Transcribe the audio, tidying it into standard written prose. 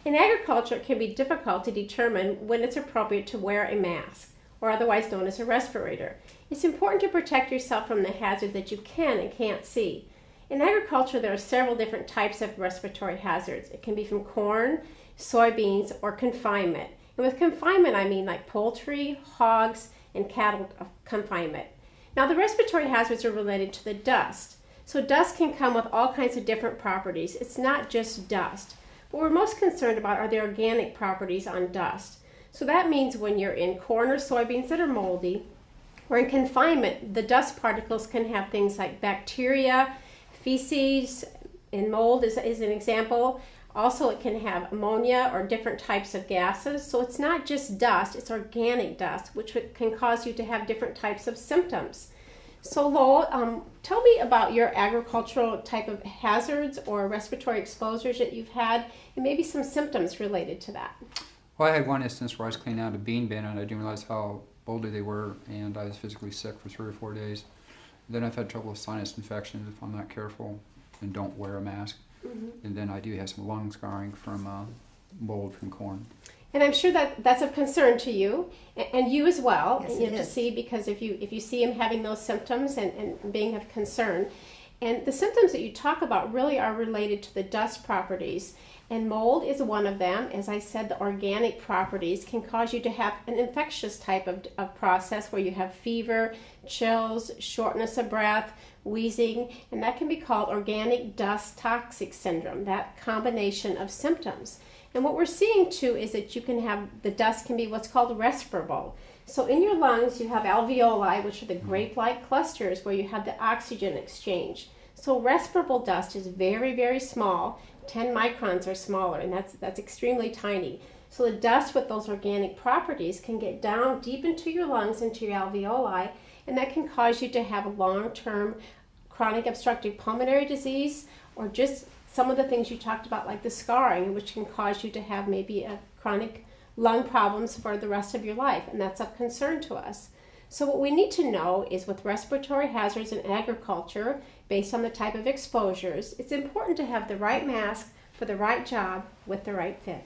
In agriculture, it can be difficult to determine when it's appropriate to wear a mask, or otherwise known as a respirator. It's important to protect yourself from the hazards that you can and can't see. In agriculture, there are several different types of respiratory hazards. It can be from corn, soybeans, or confinement. And with confinement, I mean like poultry, hogs, and cattle confinement. Now, the respiratory hazards are related to the dust. So dust can come with all kinds of different properties. It's not just dust. What we're most concerned about are the organic properties on dust. So that means when you're in corn or soybeans that are moldy, or in confinement, the dust particles can have things like bacteria, feces, and mold is an example. Also, it can have ammonia or different types of gases. So it's not just dust, it's organic dust, which can cause you to have different types of symptoms. So Lowell, tell me about your agricultural type of hazards or respiratory exposures that you've had, and maybe some symptoms related to that. Well, I had one instance where I was cleaning out a bean bin and I didn't realize how moldy they were, and I was physically sick for 3 or 4 days. Then I've had trouble with sinus infections if I'm not careful and don't wear a mask. And then I do have some lung scarring from mold from corn. And I'm sure that that's of concern to you, and you as well, Yes, to see, because if you see him having those symptoms and being of concern. And the symptoms that you talk about really are related to the dust properties. And mold is one of them. As I said, the organic properties can cause you to have an infectious type of process where you have fever, chills, shortness of breath, wheezing, and that can be called organic dust toxic syndrome, that combination of symptoms. And what we're seeing too is that you can have, the dust can be what's called respirable. So in your lungs you have alveoli, which are the grape-like clusters where you have the oxygen exchange. So respirable dust is very, very small. 10 microns or smaller, and that's extremely tiny. So the dust with those organic properties can get down deep into your lungs, into your alveoli, and that can cause you to have a long-term chronic obstructive pulmonary disease, or just some of the things you talked about like the scarring, which can cause you to have maybe a chronic lung problems for the rest of your life, and that's of concern to us. So what we need to know is with respiratory hazards in agriculture, based on the type of exposures, it's important to have the right mask for the right job with the right fit.